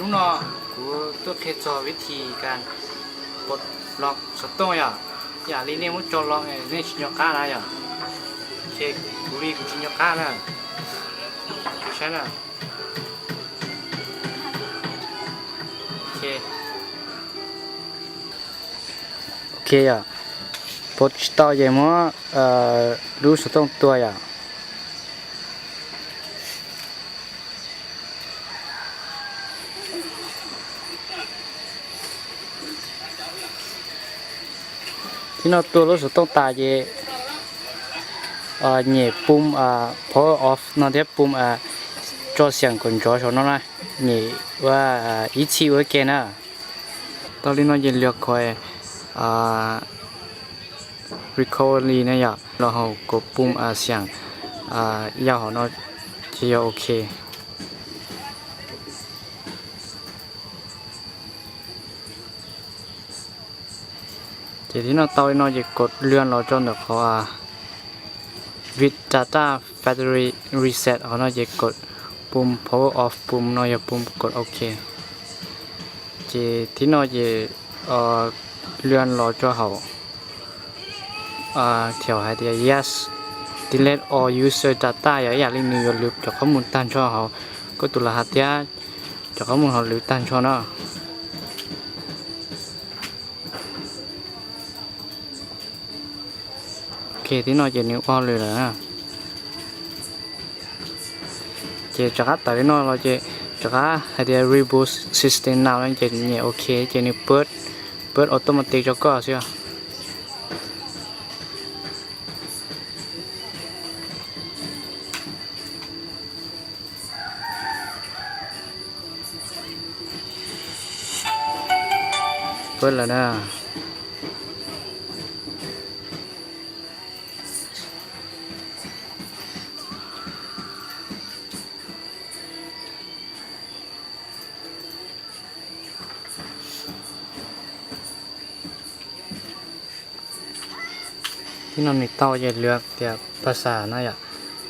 นู้นเนาะกูตัวเคจอวิธีการปลดล็อกสต๊อกอย่าลีเนี่ยมันจอล็อกเนี่ยชิญญาก้าอะไรโอเคกูรีกูชิญญาก้านะใช่นะโอเคปลดสต๊อกยังมั้งรู้สต๊อกตัวที่นอตัวรถต้องตายเย่เหนี่ยปุ่มpower off นอเดียปุ่มจอเสียงคนจอชนนะเหนี่ยว่าอีชีว่าแกนะตอนนี้นอเย็นเลือกคอยrecovery นะอย่าเราเอากดปุ่มเสียงยาวของนอจะโอเคที่เราต่อยเราจะกดเลื่อนเราจนแบบเขาwith data battery reset เขาเราจะกดปุ่ม power off ปุ่มเราจะปุ่มกดโอเคที่เราจะเลื่อนเราจนเขาเที่ยวให้เดีย yes delete all user data อย่าลืมอย่าลืมจากข้อมูลตั้งช่อเขาก็ตุลาหัดเดียจากข้อมูลเขาหรือตั้งช่อเนาะโอเคที่นอจะนิ้วอ่อนเลยนะเจจากแต่ที่นอเราจะจากให้เดี๋ยว reboot system now นั่นจะเนี่ยโอเคจะนิ้วเปิดอัตโนมัติจากก็ใช่ไหมเปิดแล้วนะที่นอนในเต้าจะเลือกแต่ภาษาน่ะ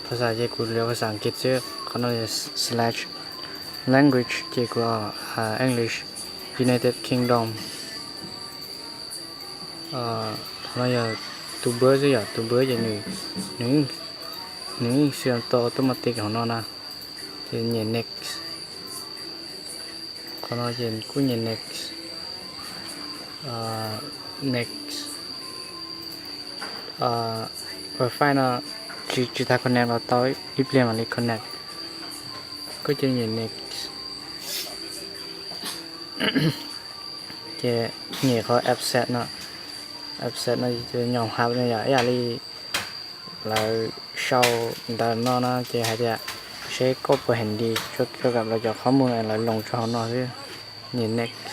ภาษาเจกูเลือกภาษาอังกฤษชื่อเขาน่าจะ slash language เจกูEnglish United Kingdom เราจะตัวเบอร์ใช่ไหมตัวเบอร์จะหนึ่งเสียงตัวอัตโนมัติของเรานะจะเนี่ย next เขาเราจะกู้เนี่ย next next Wi-Fi นะจุดที่ connect เราต่ออีกเปลี่ยนมาเลย connect ก็จะเนี่ย next จะเนี่ยเขา app set นะapp set นะจะยอมรับเนี่ยอย่าลีเราเช่าแต่นอกนะจะให้จะใช้ก็เปิดเห็นดีช่วยกับเราจะข้อมูลอะไรลงช่องนอกด้วยเนี่ย next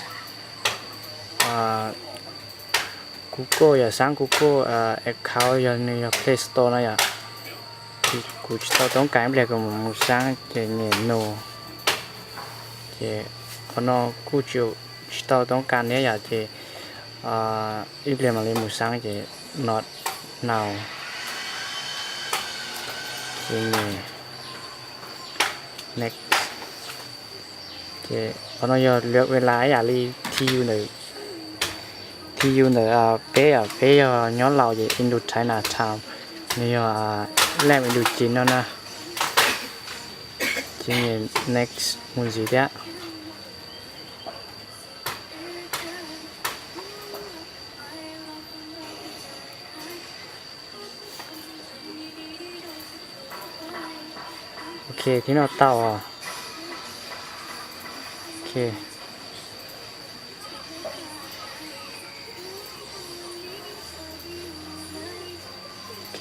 Google อย่าสร้าง Google account อย่างใน Play Store นะอย่าที่กูจะต้องการเรียกกับมึงสร้างจะเนี่ย no จะคนเรากูจะต้องการเนี่ยอย่าจะอีกเรื่องอะไรมึงสร้างจะ not now จะเนี่ย next จะคนเราอย่าเลือกเวลาอย่าลีที่อยู่ในที่อยู่ในเป๊ะย้อนเราจะ Indo China Town นี่แรกอินโดจีนแล้วนะจีน next มุนสีเดียโอเคที่เราเต่าโอเคโอเค